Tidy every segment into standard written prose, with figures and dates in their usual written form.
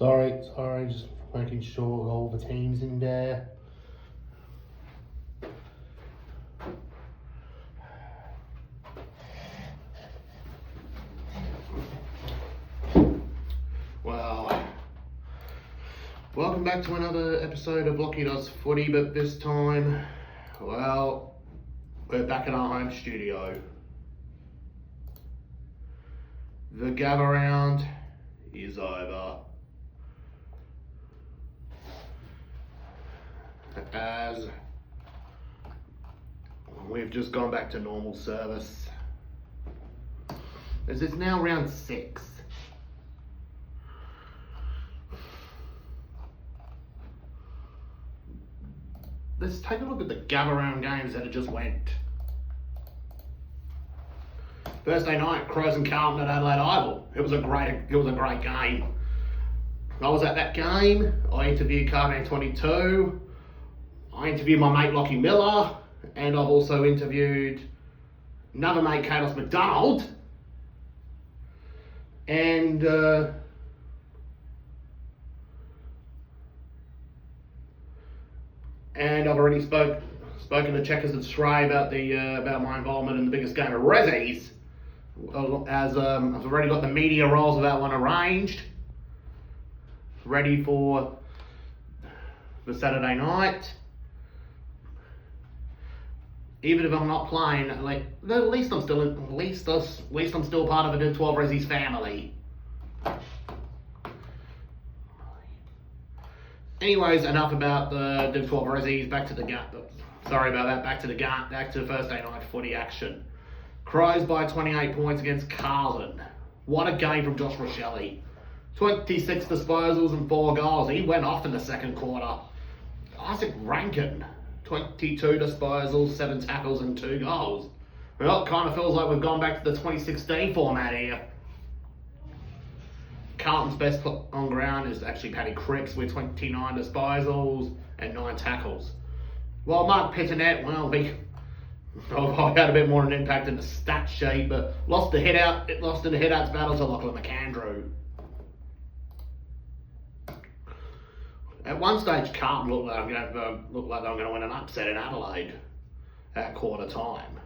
Sorry, just making sure all the teams in there. Well, welcome back to another episode of Lachie Does Footy, but this time, well, we're back in our home studio. The gather round is over. As we've just gone back to normal service. As it's now round 6. Let's take a look at the gather round games that it just went. Thursday night, Crows and Carlton at Adelaide Oval. It was a great game. I was at that game. I interviewed Carman 22. I interviewed my mate Lachie Miller, and I've also interviewed another mate, Kados McDonald. And I've already spoken to Checkers and Stray about my involvement in the biggest game of Rezzies. As I've already got the media roles of that one arranged, ready for the Saturday night. Even if I'm not playing, at least I'm still part of the Div 12 Rezzies family. Anyways, enough about the Div 12 Rezzies. Back to the Thursday night footy action. Crows by 28 points against Carlton. What a game from Josh Rochelle. 26 disposals and 4 goals. He went off in the second quarter. Isaac Rankin, 22 disposals, 7 tackles and 2 goals. Well, it kind of feels like we've gone back to the 2016 format here. Carlton's best on ground is actually Paddy Cripps with 29 disposals and 9 tackles. While Mark Pittonet, I had a bit more of an impact in the stat sheet, but lost in the headouts battle to Lachlan McAndrew. At one stage, Carlton looked like they were going to win an upset in Adelaide at quarter time.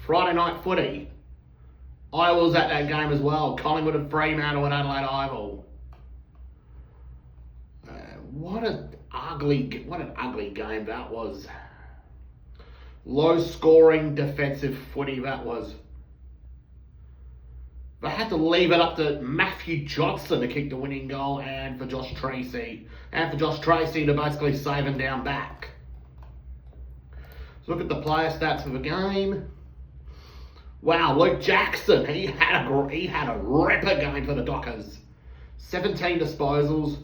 Friday night footy. I was at that game as well. Collingwood and Fremantle at Adelaide Oval. What an ugly game that was. Low scoring defensive footy that was. They had to leave it up to Matthew Johnson to kick the winning goal and for Josh Tracy to basically save him down back. So look at the player stats for the game. Wow, Luke Jackson, he had a ripper game for the Dockers. 17 disposals,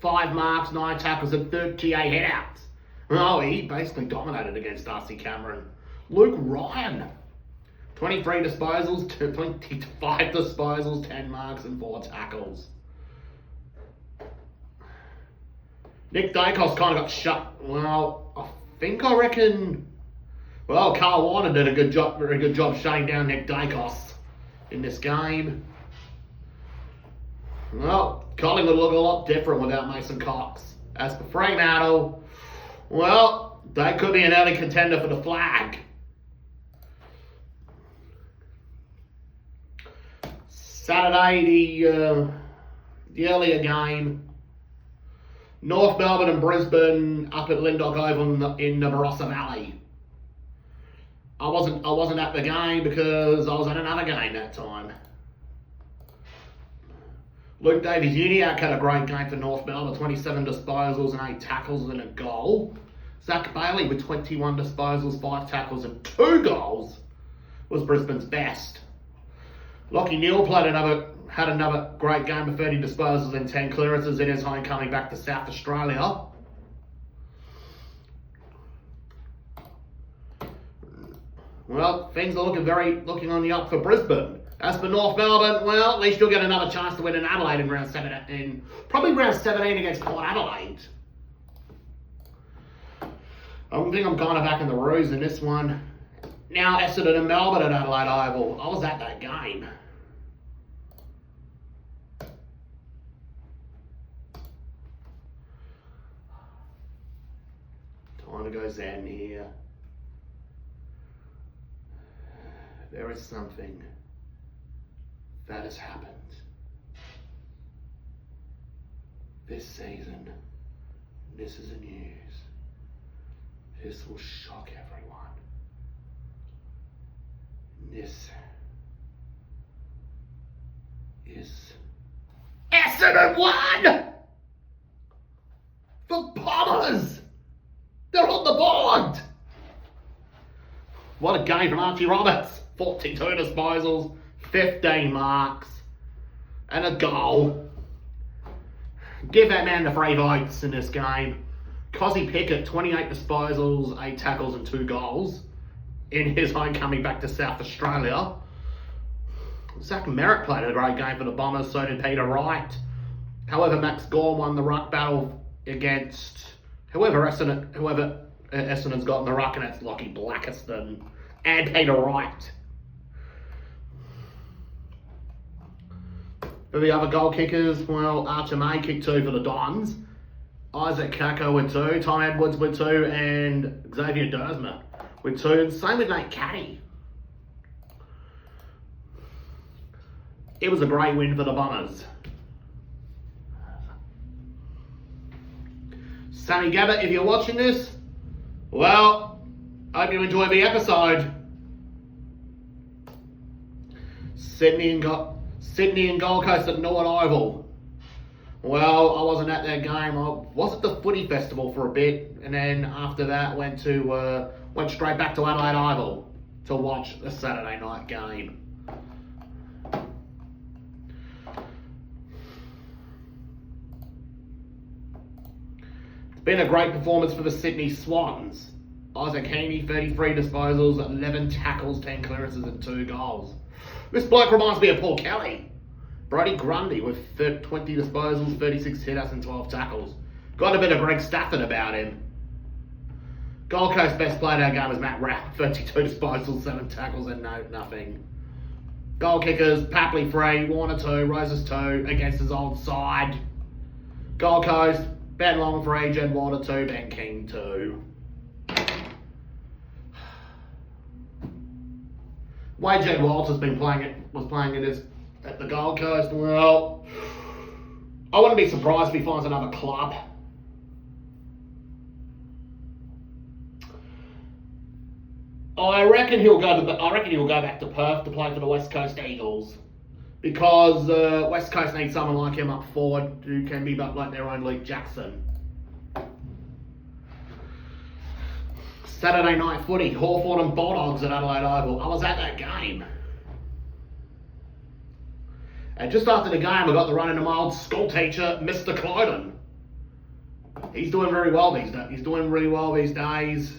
5 marks, 9 tackles and 38 headouts. Oh, he basically dominated against Darcy Cameron. Luke Ryan, 23 disposals, 25 disposals, 10 marks and 4 tackles. Nick Dacos kind of got shut. Well, I reckon Carl Warner did a very good job shutting down Nick Dacos in this game. Well, Collingwood look a lot different without Mason Cox. As for Fremantle, well, they could be an early contender for the flag. Saturday, the earlier game, North Melbourne and Brisbane up at Linddock Oval in the Barossa Valley. I wasn't at the game because I was at another game that time. Luke Davies-Uniacke had a great game for North Melbourne, 27 disposals and 8 tackles and a goal. Zach Bailey with 21 disposals, 5 tackles and 2 goals was Brisbane's best. Lachie Neale had another great game of 30 disposals and 10 clearances in his homecoming back to South Australia. Well, things are looking on the up for Brisbane. As for North Melbourne, well, at least you'll get another chance to win in Adelaide in round 17 against Port Adelaide. I think I'm kind of back in the ruse in this one. Now Essendon and Melbourne at Adelaide Oval. I was at that game. want to go zen here. There is something that has happened this season. This is the news. This will shock everyone. This is Essendon 1! The Bombers! They're on the board! What a game from Archie Roberts. 42 disposals, 15 marks, and a goal. Give that man the 3 votes in this game. Cozzy Pickett, 28 disposals, 8 tackles and 2 goals in his homecoming back to South Australia. Zach Merritt played a great game for the Bombers, so did Peter Wright. However, Max Gore won the ruck battle against whoever Essendon's got in the ruck, and that's Lachie Blackiston and Peter Wright. For the other goal kickers, well, Archer May kicked 2 for the Dons. Isaac Kako with 2, Tom Edwards with 2, and Xavier Dersma with 2. And same with Nate Caddy. It was a great win for the Bombers. Sammy Gabbett, if you're watching this, well, I hope you enjoyed the episode. Sydney and Gold Coast at Norwood Oval. Well, I wasn't at that game. I was at the Footy Festival for a bit, and then after that went straight back to Adelaide Oval to watch the Saturday night game. It's been a great performance for the Sydney Swans. Isaac Heaney, 33 disposals, 11 tackles, 10 clearances and 2 goals. This bloke reminds me of Paul Kelly. Brody Grundy with 20 disposals, 36 hit-outs and 12 tackles. Got a bit of Greg Stafford about him. Gold Coast best player of that game was Matt Rapp, 32 disposals, 7 tackles and nothing. Goal kickers, Papley 3, Warner 2, Roses 2 against his old side. Gold Coast, Ben Long 3, Jed Water 2, Ben King 2. Way Jed Walters was playing it at the Gold Coast. Well, I wouldn't be surprised if he finds another club. I reckon he'll go back to Perth to play for the West Coast Eagles, because West Coast needs someone like him up forward who can be like their own Luke Jackson. Saturday night footy, Hawthorn and Bulldogs at Adelaide Oval. I was at that game. And just after the game, I got the run into my old school teacher, Mr. Clyden. He's doing very well these days.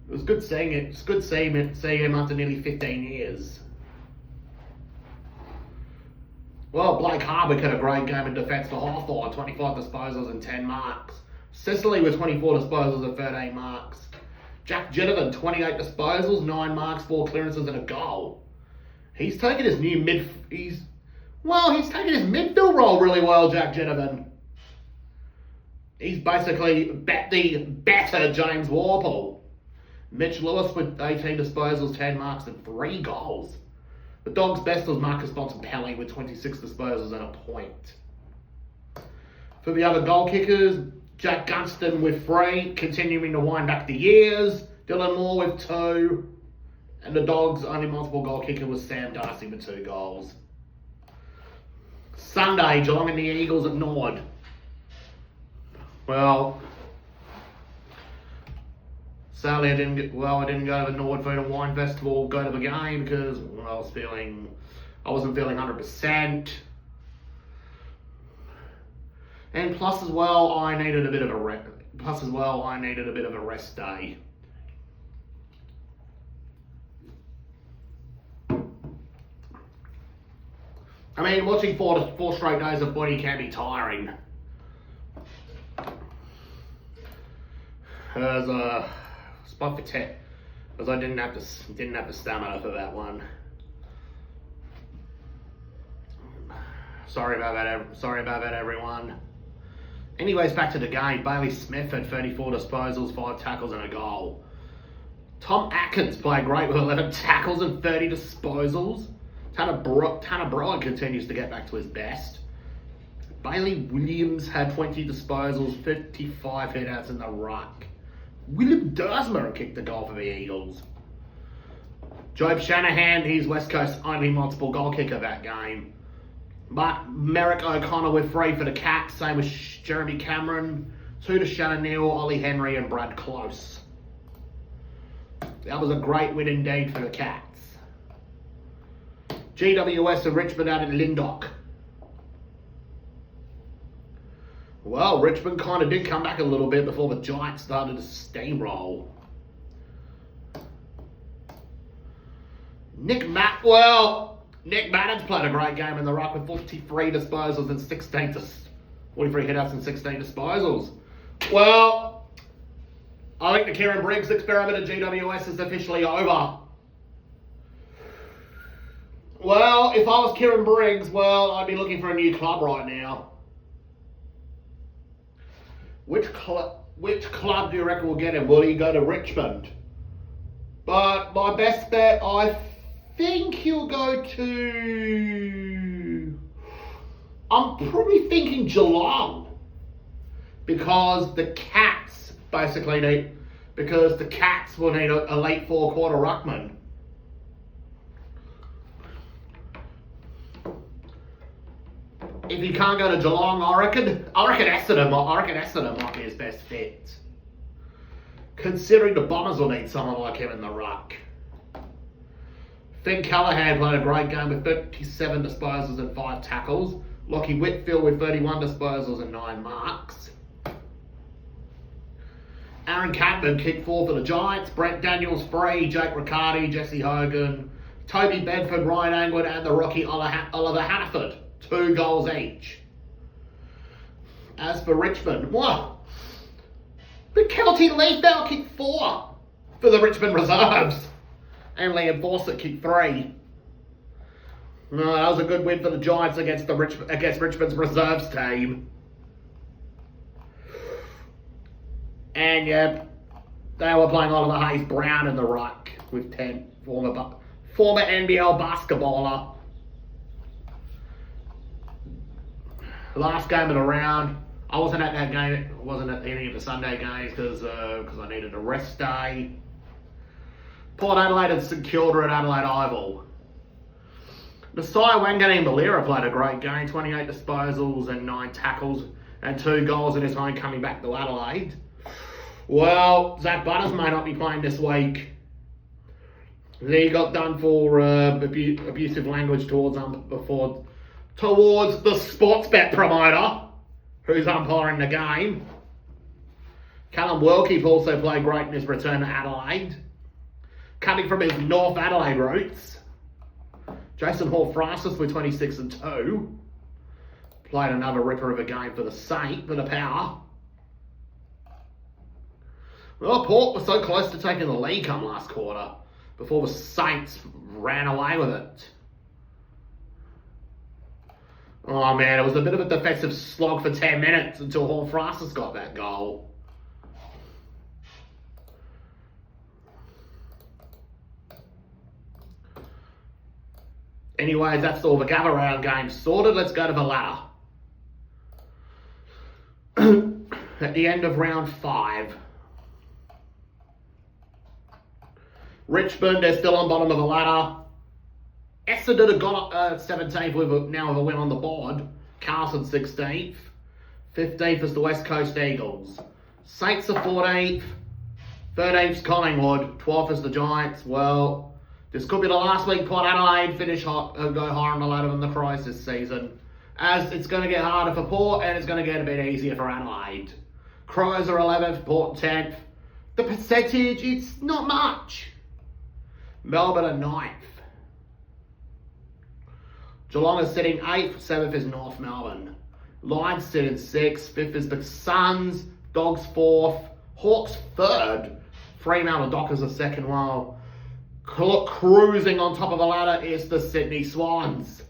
It was good seeing it. It's good seeing him after nearly 15 years. Well, Blake Hardwick had a great game in defence for Hawthorn, 25 disposals and 10 marks. Sicily with 24 disposals and 13 marks. Jack Ginnivan, 28 disposals, 9 marks, 4 clearances and a goal. He's taken his midfield role really well, Jack Ginnivan. He's basically the better James Warple. Mitch Lewis with 18 disposals, 10 marks and 3 goals. The Dogs' best was Marcus Bontempelli with 26 disposals and a point. For the other goal kickers, Jack Gunston with 3, continuing to wind back the years. Dylan Moore with 2. And the Dogs' only multiple goal kicker was Sam Darcy with 2 goals. Sunday, Geelong and the Eagles at Nord. Well, sadly I didn't go to the Nord Food and Wine Festival, go to the game, because I wasn't feeling 100%. And plus as well, I needed a bit of a rest day. I mean, watching four straight days of footy can be tiring. As spot for 10, because I didn't have the stamina for that one. Sorry about that, everyone. Anyways, back to the game. Bailey Smith had 34 disposals, 5 tackles and a goal. Tom Atkins played great with 11 tackles and 30 disposals. Tanner Broad continues to get back to his best. Bailey Williams had 20 disposals, 55 hitouts in the ruck. William Dersmer kicked the goal for the Eagles. Job Shanahan, he's West Coast's only multiple goal kicker that game. But Merrick O'Connor with 3 for the Cats, same with Jeremy Cameron, 2 to Shannon Neal, Ollie Henry and Brad Close. That was a great win indeed for the Cats. GWS of Richmond out in Linddock. Well, Richmond kind of did come back a little bit before the Giants started to steamroll. Nick Maddens played a great game in the ruck with 43 disposals and 43 hitouts and 16 disposals. Well, I think the Kieran Briggs experiment at GWS is officially over. Well, if I was Kieran Briggs, well, I'd be looking for a new club right now. Which club do you reckon will get him? Will he go to Richmond? But my best bet, I think he'll go to... I'm probably thinking Geelong. Because the Cats basically need... Because the Cats will need a late four-quarter ruckman. If he can't go to Geelong, I reckon Essendon might be his best fit. Considering the Bombers will need someone like him in the ruck. Finn Callaghan played a great game with 37 disposals and 5 tackles. Lachie Whitfield with 31 disposals and 9 marks. Aaron Cadman kicked 4 for the Giants. Brent Daniels 3, Jake Riccardi, Jesse Hogan, Toby Bedford, Ryan Angwood and the rookie Oliver Hannaford. 2 goals each. As for Richmond, but Kelty Leafbell kicked 4 for the Richmond reserves. And Liam Fawcett kicked 3. No, that was a good win for the Giants against Richmond's reserves team. And yeah, they were playing Oliver Hayes Brown in the ruck with 10 former NBL basketballer. Last game of the round. I wasn't at that game. I wasn't at any of the Sunday games because I needed a rest day. Port Adelaide and St Kilda at Adelaide Oval. Messiah Wanganeen-Malira played a great game. 28 disposals and 9 tackles and 2 goals in his home coming back to Adelaide. Well, Zach Butters may not be playing this week. He got done for abusive language towards the Sportsbet promoter, who's umpiring the game. Callum Wilkie also played great in his return to Adelaide, coming from his North Adelaide roots. Jason Hall-Francis with 26 and 2. Played another ripper of a game for the Power. Well, Port was so close to taking the lead come last quarter before the Saints ran away with it. Oh man, it was a bit of a defensive slog for 10 minutes until Hall-Francis got that goal. Anyways, that's all the gather round games sorted. Let's go to the ladder. At the end of round 5. Richmond, they're still on bottom of the ladder. Essendon have got 17th with a win on the board. Carlton 16th. 15th is the West Coast Eagles. Saints are 14th. 13th is Collingwood. 12th is the Giants. Well, this could be the last week Port Adelaide go higher on the ladder than the Crows this season. As it's going to get harder for Port and it's going to get a bit easier for Adelaide. Crows are 11th, Port 10th. The percentage, it's not much. Melbourne are 9th. Geelong is sitting 8th, 7th is North Melbourne. Lions sit in 6th, 5th is the Suns, Dogs 4th, Hawks 3rd, Fremantle Dockers are 2nd, while cruising on top of the ladder is the Sydney Swans.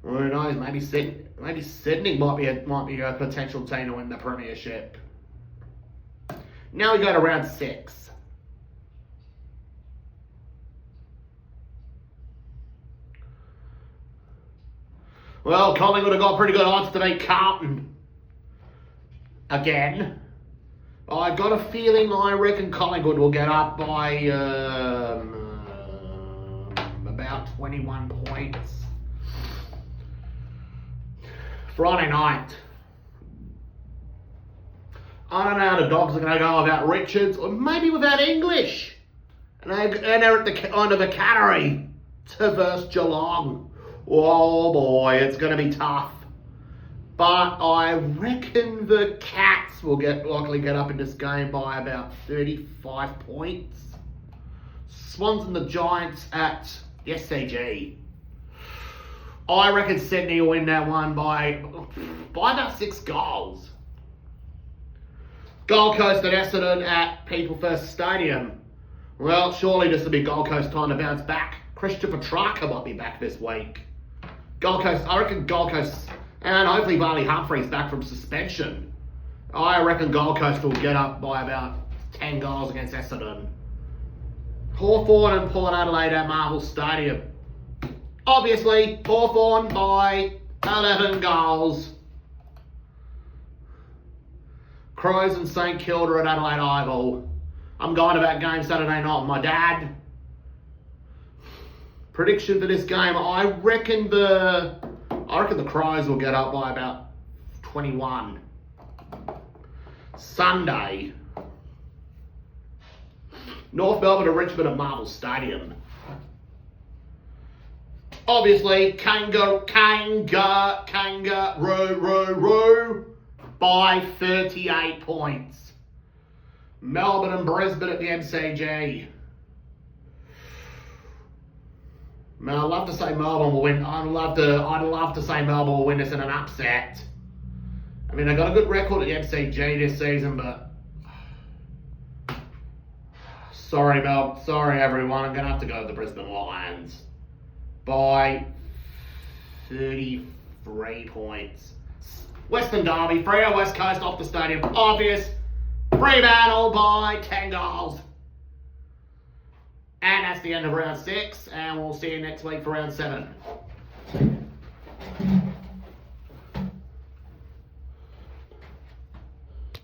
Who knows? Maybe Sydney might be a potential team to win the premiership. Now we go to round 6. Well, Collingwood have got pretty good odds to beat Carlton. Again. I've got a feeling I reckon Collingwood will get up by about 21 points. Friday night. I don't know how the Dogs are going to go without Richards, or maybe without English. And they're at the end of the Cattery to versus Geelong. Oh boy, it's going to be tough. But I reckon the Cats will likely get up in this game by about 35 points. Swans and the Giants at the SCG. I reckon Sydney will win that one by about 6 goals. Gold Coast at Essendon at People First Stadium. Well, surely this will be Gold Coast time to bounce back. Christian Petrarca might be back this week. Gold Coast, I reckon Gold Coast, and hopefully Barley Humphrey's back from suspension. I reckon Gold Coast will get up by about 10 goals against Essendon. Hawthorn and Port Adelaide at Marvel Stadium. Obviously, Hawthorn by 11 goals. Crows and St Kilda at Adelaide Oval. I'm going to that game Saturday night with my dad. Prediction for this game, I reckon the Crows will get up by about 21. Sunday. North Melbourne to Richmond at Marvel Stadium. Obviously, kangaroo by 38 points. Melbourne and Brisbane at the MCG. Man, I'd love to say Melbourne will win. I'd love to say Melbourne will win this in an upset. I mean, they got a good record at the MCG this season, but sorry, everyone. I'm gonna have to go with the Brisbane Lions by 33 points. Western Derby, Freo West Coast off the stadium. Obvious. Fremantle by 10 goals. And that's the end of round 6, and we'll see you next week for round 7.